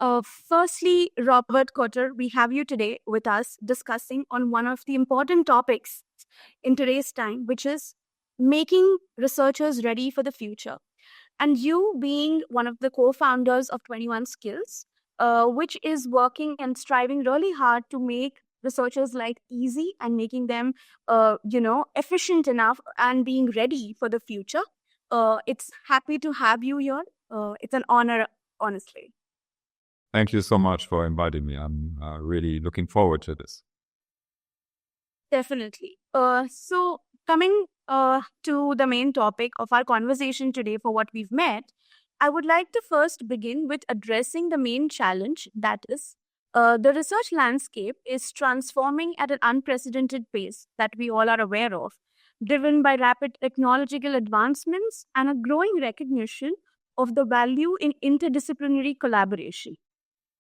Firstly, Robert Kotter, we have you today with us discussing on one of the important topics in today's time, which is making researchers ready for the future. And you being one of the co-founders of 21 Skills, which is working and striving really hard to make researchers' life easy and making them, efficient enough and being ready for the future. It's happy to have you here. It's an honor, honestly. Thank you so much for inviting me. I'm really looking forward to this. Definitely. So coming to the main topic of our conversation today for what we've met, I would like to first begin with addressing the main challenge, that is, the research landscape is transforming at an unprecedented pace that we all are aware of, driven by rapid technological advancements and a growing recognition of the value in interdisciplinary collaboration.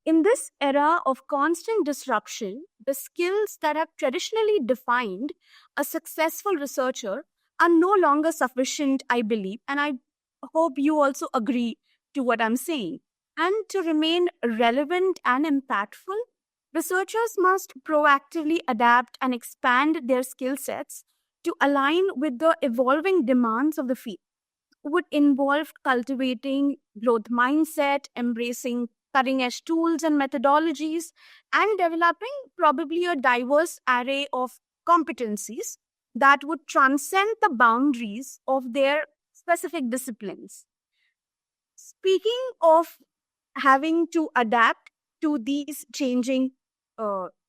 In this era of constant disruption, the skills that have traditionally defined a successful researcher are no longer sufficient, I believe, and I hope you also agree to what I'm saying. And to remain relevant and impactful, researchers must proactively adapt and expand their skill sets to align with the evolving demands of the field. Would involve cultivating growth mindset, embracing cutting edge tools and methodologies, and developing probably a diverse array of competencies that would transcend the boundaries of their specific disciplines. Speaking of having to adapt to these changing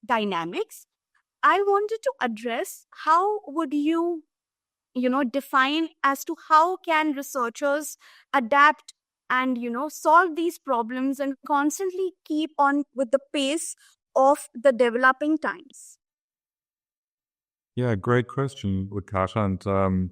dynamics, I wanted to address how would you define as to how can researchers adapt and solve these problems and constantly keep on with the pace of the developing times. Yeah, great question, Utkasha. And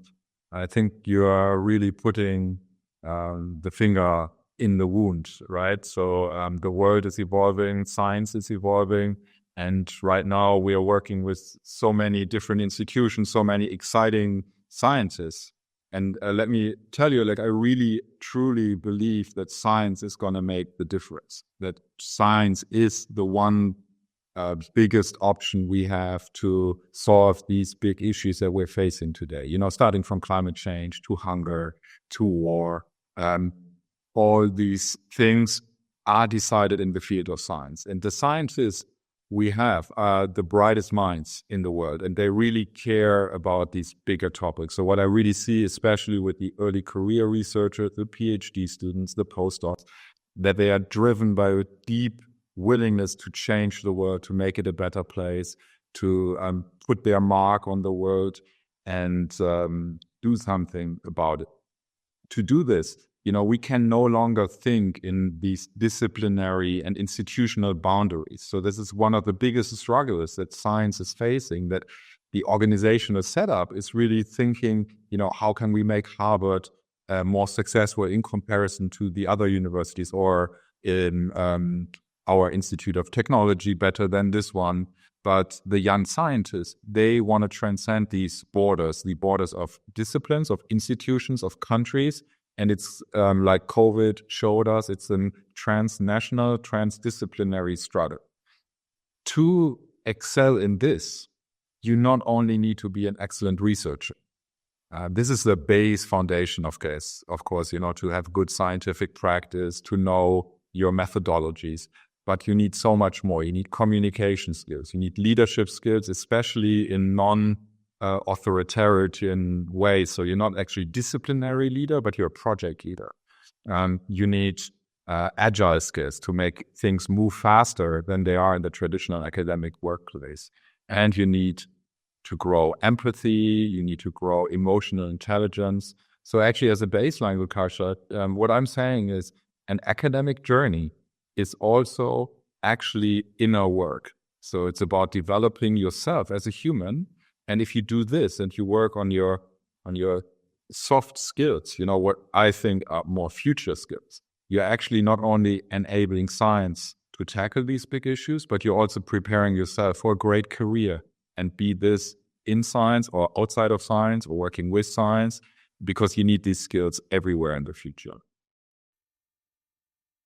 I think you are really putting the finger in the wound, right? So the world is evolving, science is evolving. And right now we are working with so many different institutions, so many exciting scientists. And let me tell you, I really truly believe that science is going to make the difference, that science is the one biggest option we have to solve these big issues that we're facing today. Starting from climate change to hunger to war, all these things are decided in the field of science. And the scientists we have are the brightest minds in the world, and they really care about these bigger topics. So what I really see, especially with the early career researchers, the PhD students, the postdocs, that they are driven by a deep willingness to change the world, to make it a better place, to put their mark on the world and do something about it. To do this, we can no longer think in these disciplinary and institutional boundaries. So this is one of the biggest struggles that science is facing, that the organizational setup is really thinking, how can we make Harvard more successful in comparison to the other universities, or in our Institute of Technology better than this one. But the young scientists, they want to transcend these borders, the borders of disciplines, of institutions, of countries. And it's like COVID showed us, it's a transnational, transdisciplinary struggle. To excel in this, you not only need to be an excellent researcher. This is the base foundation of course, to have good scientific practice, to know your methodologies. But you need so much more. You need communication skills. You need leadership skills, especially in non-authoritarian ways. So you're not actually disciplinary leader, but you're a project leader. You need agile skills to make things move faster than they are in the traditional academic workplace. And you need to grow empathy. You need to grow emotional intelligence. So actually, as a baseline, Lukasha, what I'm saying is an academic journey is also actually inner work. So it's about developing yourself as a human. And if you do this and you work on your soft skills, what I think are more future skills, you're actually not only enabling science to tackle these big issues, but you're also preparing yourself for a great career, and be this in science or outside of science or working with science, because you need these skills everywhere in the future.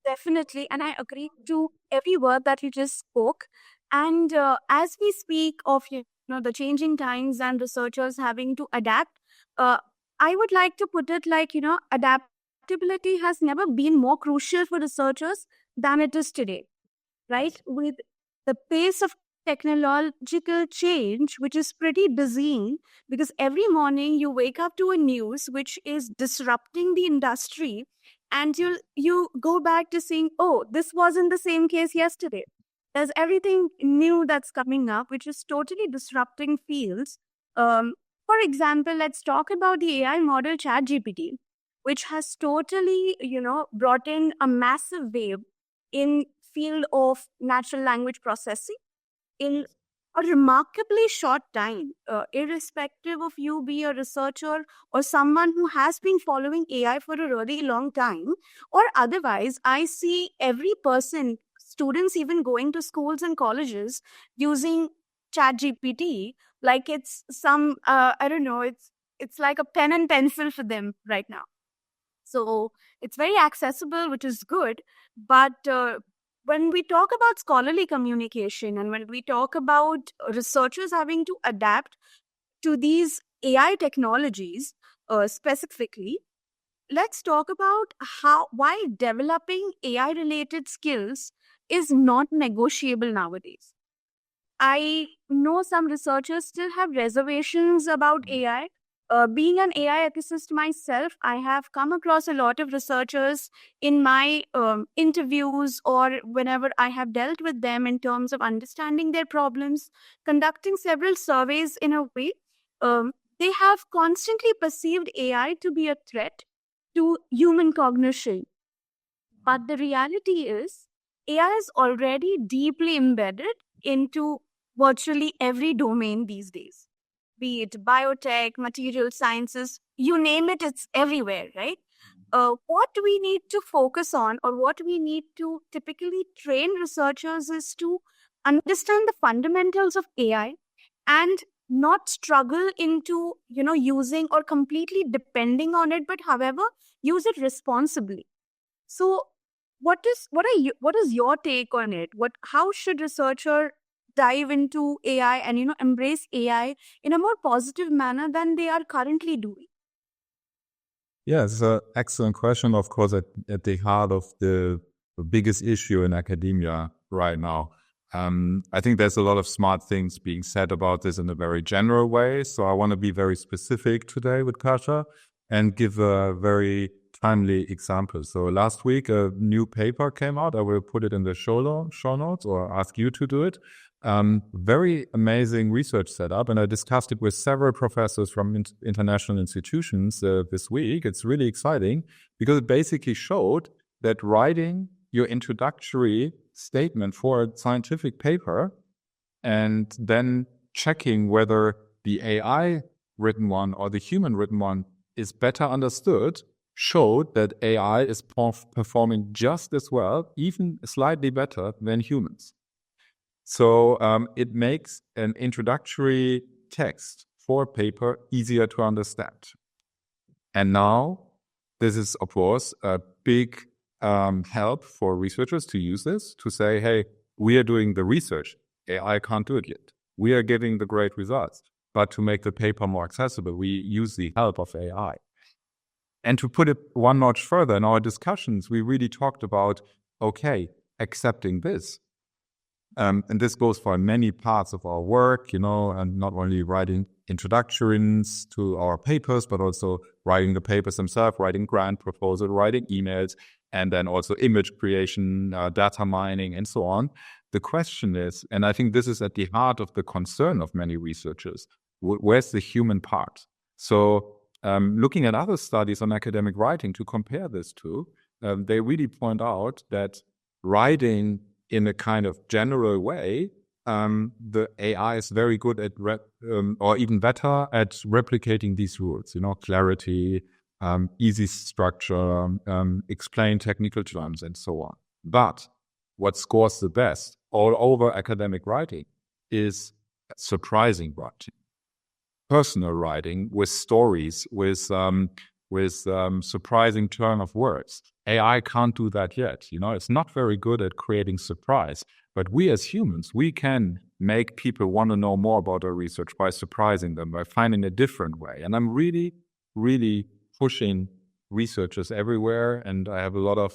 Definitely, and I agree to every word that you just spoke. And as we speak of the changing times and researchers having to adapt, uh, I would like to put it like adaptability has never been more crucial for researchers than it is today, right? With the pace of technological change, which is pretty dizzying, because every morning you wake up to a news which is disrupting the industry, and you go back to seeing, oh, this wasn't the same case yesterday. There's everything new that's coming up, which is totally disrupting fields. For example, let's talk about the AI model ChatGPT, which has totally, brought in a massive wave in field of natural language processing in a remarkably short time, irrespective of you be a researcher or someone who has been following AI for a really long time, or otherwise. I see every person, students even going to schools and colleges, using ChatGPT like it's some I don't know, it's like a pen and pencil for them right now. So it's very accessible, which is good. But when we talk about scholarly communication and when we talk about researchers having to adapt to these AI technologies specifically, let's talk about why developing AI related skills is not negotiable nowadays. I know some researchers still have reservations about AI. Being an AI ethicist myself, I have come across a lot of researchers in my interviews or whenever I have dealt with them in terms of understanding their problems, conducting several surveys in a way. They have constantly perceived AI to be a threat to human cognition. But the reality is, AI is already deeply embedded into virtually every domain these days. Be it biotech, material sciences, you name it, it's everywhere, right? What we need to focus on, or what we need to typically train researchers, is to understand the fundamentals of AI and not struggle into using or completely depending on it, but however, use it responsibly. So what is your take on it? How should researcher dive into AI and embrace AI in a more positive manner than they are currently doing? Yeah, it's an excellent question, of course, at the heart of the biggest issue in academia right now. I think there's a lot of smart things being said about this in a very general way. So I want to be very specific today with Kasha and give a very timely example. So last week, a new paper came out. I will put it in the show notes or ask you to do it. Very amazing research setup, and I discussed it with several professors from international institutions this week. It's really exciting because it basically showed that writing your introductory statement for a scientific paper and then checking whether the AI written one or the human written one is better understood showed that AI is performing just as well, even slightly better than humans. So it makes an introductory text for a paper easier to understand. And now this is, of course, a big help for researchers to use this to say, hey, we are doing the research. AI can't do it yet. We are getting the great results. But to make the paper more accessible, we use the help of AI. And to put it one notch further, in our discussions, we really talked about, okay, accepting this. And this goes for many parts of our work, and not only writing introductions to our papers, but also writing the papers themselves, writing grant proposals, writing emails, and then also image creation, data mining, and so on. The question is, and I think this is at the heart of the concern of many researchers, where's the human part? So looking at other studies on academic writing to compare this to, they really point out that writing in a kind of general way, the AI is very good at, or even better at replicating these rules, clarity, easy structure, explain technical terms, and so on. But what scores the best all over academic writing is surprising writing, personal writing with stories, with surprising turn of words. AI can't do that yet. It's not very good at creating surprise. But we as humans, we can make people want to know more about our research by surprising them, by finding a different way. And I'm really, really pushing researchers everywhere. And I have a lot of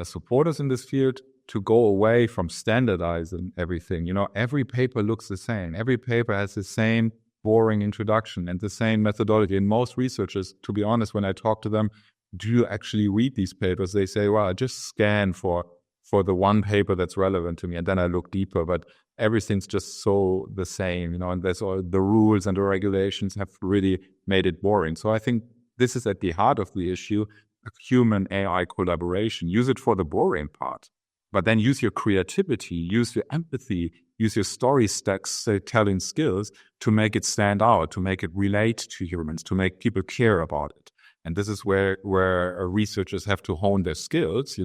supporters in this field to go away from standardizing everything. Every paper looks the same. Every paper has the same boring introduction and the same methodology. And most researchers, to be honest, when I talk to them, do you actually read these papers? They say, well, I just scan for the one paper that's relevant to me, and then I look deeper. But everything's just so the same, and there's all the rules and the regulations have really made it boring. So I think this is at the heart of the issue, human AI collaboration. Use it for the boring part, but then use your creativity, use your empathy, use your telling skills to make it stand out, to make it relate to humans, to make people care about it. And this is where researchers have to hone their skills,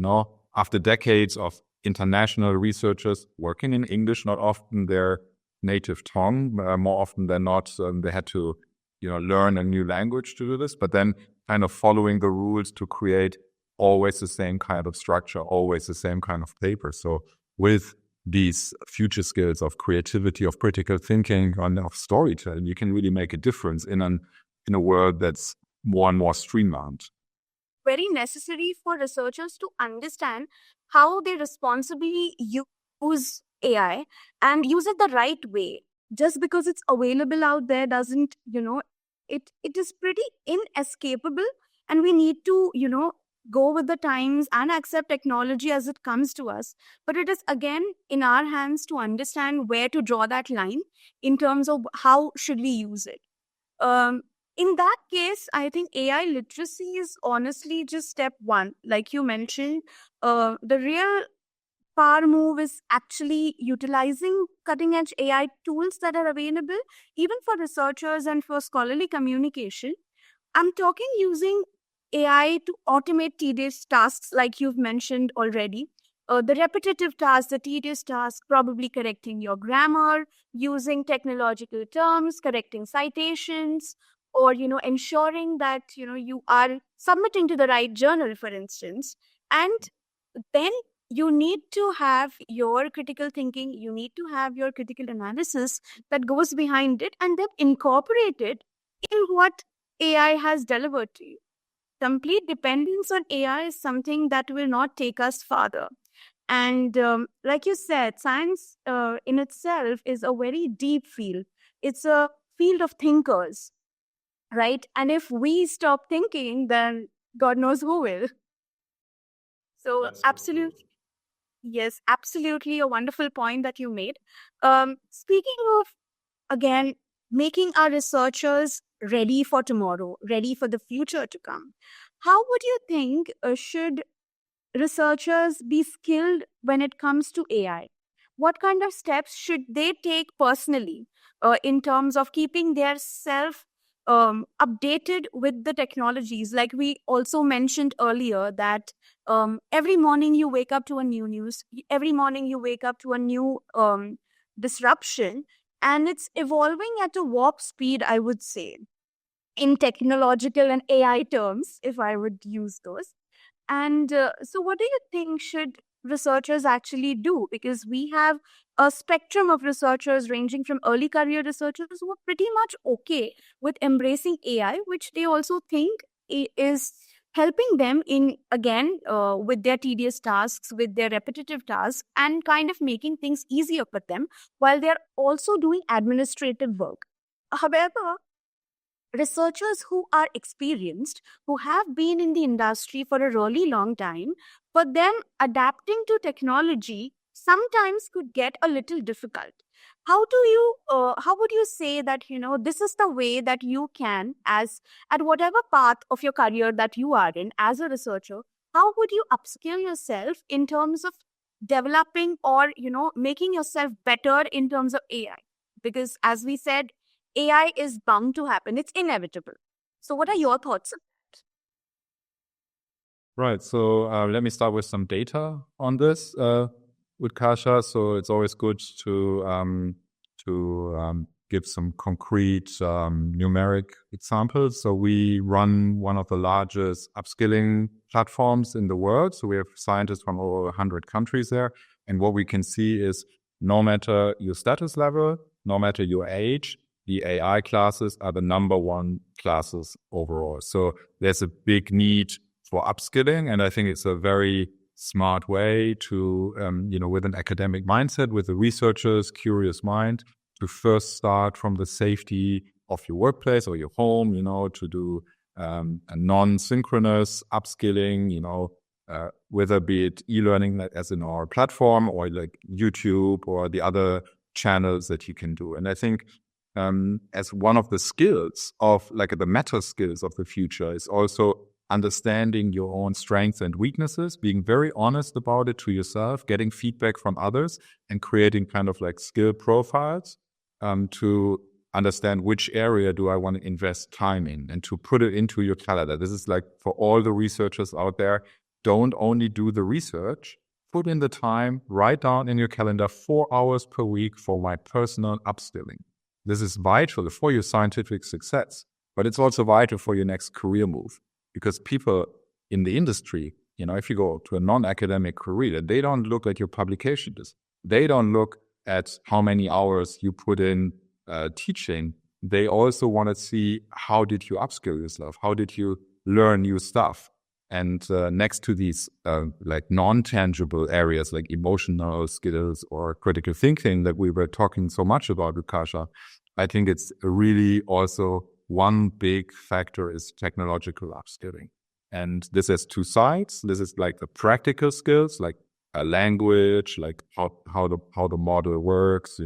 after decades of international researchers working in English, not often their native tongue, more often than not, they had to, learn a new language to do this, but then kind of following the rules to create always the same kind of structure, always the same kind of paper. So with these future skills of creativity, of critical thinking, and of storytelling, you can really make a difference in a world that's more and more streamlined. Very necessary for researchers to understand how they responsibly use AI and use it the right way. Just because it's available out there doesn't, it is pretty inescapable, and we need to, go with the times and accept technology as it comes to us. But it is again in our hands to understand where to draw that line in terms of how should we use it. In that case, I think AI literacy is honestly just step one. Like you mentioned, the real power move is actually utilizing cutting edge AI tools that are available, even for researchers and for scholarly communication. I'm talking using AI to automate tedious tasks, like you've mentioned already. The repetitive tasks, the tedious tasks, probably correcting your grammar, using technological terms, correcting citations, or ensuring that you are submitting to the right journal, for instance. And then you need to have your critical thinking, you need to have your critical analysis that goes behind it, and then incorporate it in what AI has delivered to you. Complete dependence on AI is something that will not take us farther. And like you said, science in itself is a very deep field. It's a field of thinkers, right? And if we stop thinking, then God knows who will. So, That's so true. absolutely. Yes, absolutely a wonderful point that you made. Speaking of, again, making our researchers ready for tomorrow, ready for the future to come, how would you think should researchers be skilled when it comes to AI? What kind of steps should they take personally in terms of keeping their self updated with the technologies? Like we also mentioned earlier, that every morning you wake up to a new news, every morning you wake up to a new disruption, and it's evolving at a warp speed, I would say, in technological and AI terms, if I would use those. And so, what do you think should researchers actually do? Because we have a spectrum of researchers ranging from early career researchers who are pretty much okay with embracing AI, which they also think is helping them in, again, with their tedious tasks, with their repetitive tasks, and kind of making things easier for them while they're also doing administrative work. However, researchers who are experienced, who have been in the industry for a really long time, for them adapting to technology sometimes could get a little difficult. How would you say that, this is the way that you can, as at whatever path of your career that you are in as a researcher, how would you upskill yourself in terms of developing or, making yourself better in terms of AI? Because as we said, AI is bound to happen. It's inevitable. So what are your thoughts? Right. So let me start with some data on this with Kasha. So it's always good to give some concrete numeric examples. So we run one of the largest upskilling platforms in the world. So we have scientists from over 100 countries there. And what we can see is no matter your status level, no matter your age, the AI classes are the number one classes overall. So there's a big need for upskilling. And I think it's a very smart way to, with an academic mindset, with a researcher's curious mind, to first start from the safety of your workplace or your home, to do a non-synchronous upskilling, whether be it e-learning as in our platform or like YouTube or the other channels that you can do. And I think as one of the skills of like the meta skills of the future is also understanding your own strengths and weaknesses, being very honest about it to yourself, getting feedback from others, and creating kind of like skill profiles to understand which area do I want to invest time in and to put it into your calendar. This is like for all the researchers out there, don't only do the research, put in the time, write down in your calendar 4 hours per week for my personal upskilling. This is vital for your scientific success, but it's also vital for your next career move, because people in the industry, if you go to a non-academic career, they don't look at your publications. They don't look at how many hours you put in teaching. They also want to see how did you upskill yourself? How did you learn new stuff? And next to these like non-tangible areas like emotional skills or critical thinking that we were talking so much about with Kasha, I think it's really also one big factor is technological upskilling. And this has two sides. This is like the practical skills, like a language, like how the model works,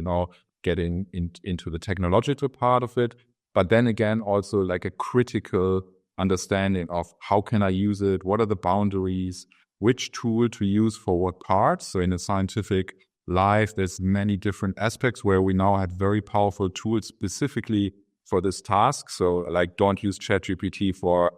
getting into the technological part of it. But then again, also like a critical understanding of how can I use it? What are the boundaries? Which tool to use for what part? So in a scientific life, there's many different aspects where we now have very powerful tools specifically for this task. So like don't use ChatGPT for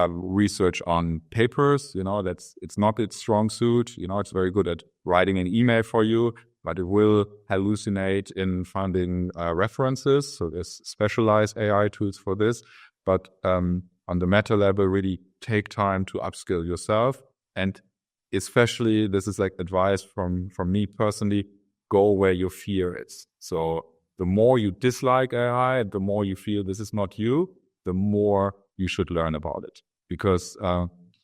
research on papers. It's not its strong suit. It's very good at writing an email for you, but it will hallucinate in finding references. So there's specialized AI tools for this. But on the meta level, really take time to upskill yourself. And especially, this is like advice from me personally, go where your fear is. So the more you dislike AI, the more you feel this is not you, the more you should learn about it. Because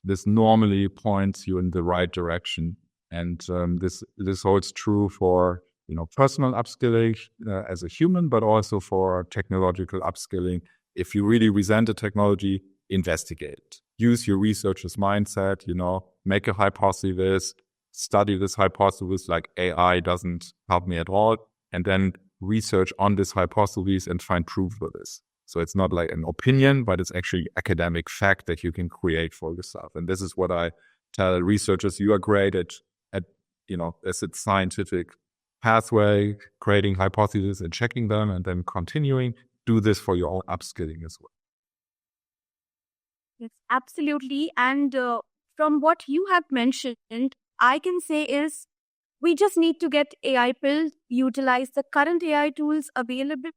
this normally points you in the right direction. And this holds true for personal upskilling as a human, but also for technological upskilling. If you really resent the technology, investigate it. Use your researcher's mindset, make a hypothesis, study this hypothesis like AI doesn't help me at all, and then research on this hypothesis and find proof for this. So it's not like an opinion, but it's actually academic fact that you can create for yourself. And this is what I tell researchers, you are great at as a scientific pathway, creating hypotheses and checking them and then continuing. Do this for your own upskilling as well. Yes, absolutely. And from what you have mentioned, I can say is we just need to get AI built, utilize the current AI tools available,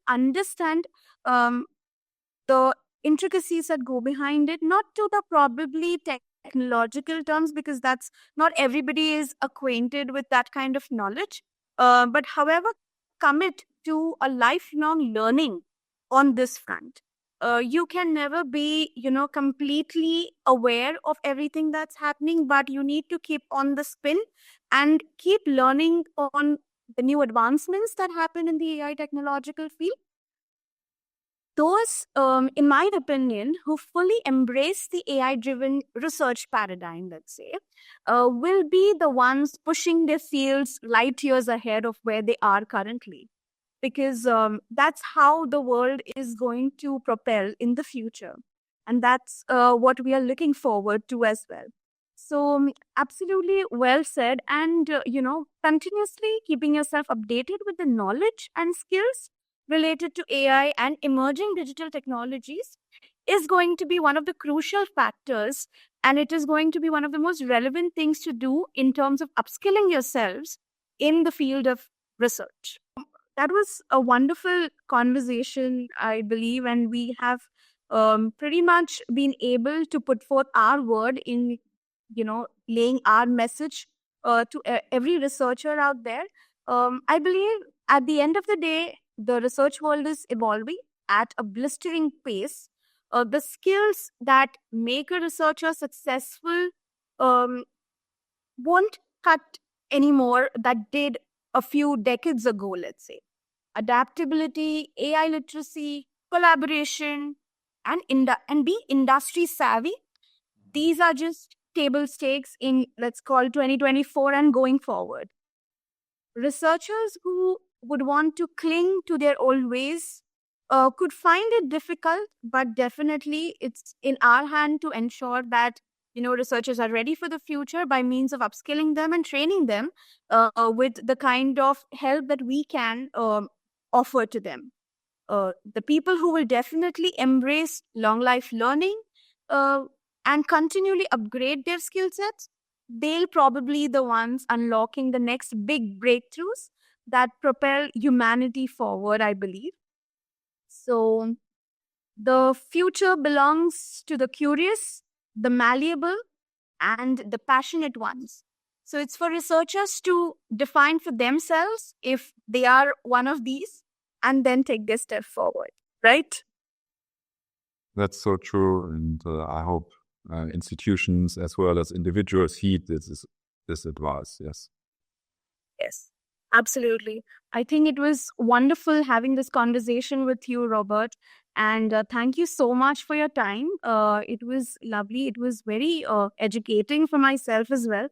understand the intricacies that go behind it, not to the probably technological terms, because that's not everybody is acquainted with that kind of knowledge. But however, commit to a lifelong learning on this front. You can never be, completely aware of everything that's happening, but you need to keep on the spin and keep learning on the new advancements that happen in the AI technological field. Those, in my opinion, who fully embrace the AI-driven research paradigm, let's say, will be the ones pushing their fields light years ahead of where they are currently. Because that's how the world is going to propel in the future. And that's what we are looking forward to as well. So absolutely well said. And, continuously keeping yourself updated with the knowledge and skills related to AI and emerging digital technologies is going to be one of the crucial factors. And it is going to be one of the most relevant things to do in terms of upskilling yourselves in the field of research. That was a wonderful conversation, I believe, and we have pretty much been able to put forth our word in, laying our message to every researcher out there. I believe at the end of the day, the research world is evolving at a blistering pace. The skills that make a researcher successful um, won't cut anymore that did a few decades ago, let's say. Adaptability, AI literacy, collaboration, and be industry savvy. These are just table stakes in, let's call, 2024 and going forward. Researchers who would want to cling to their old ways could find it difficult, but definitely it's in our hand to ensure that researchers are ready for the future by means of upskilling them and training them with the kind of help that we can offer to them. The people who will definitely embrace long life learning uh, and continually upgrade their skill sets, they'll probably the ones unlocking the next big breakthroughs that propel humanity forward, I believe. So the future belongs to the curious, the malleable, and the passionate ones. So it's for researchers to define for themselves if they are one of these and then take their step forward, right? That's so true, and I hope institutions as well as individuals heed this advice. Yes. Yes, absolutely. I think it was wonderful having this conversation with you, Robert. And thank you so much for your time. It was lovely. It was very educating for myself as well.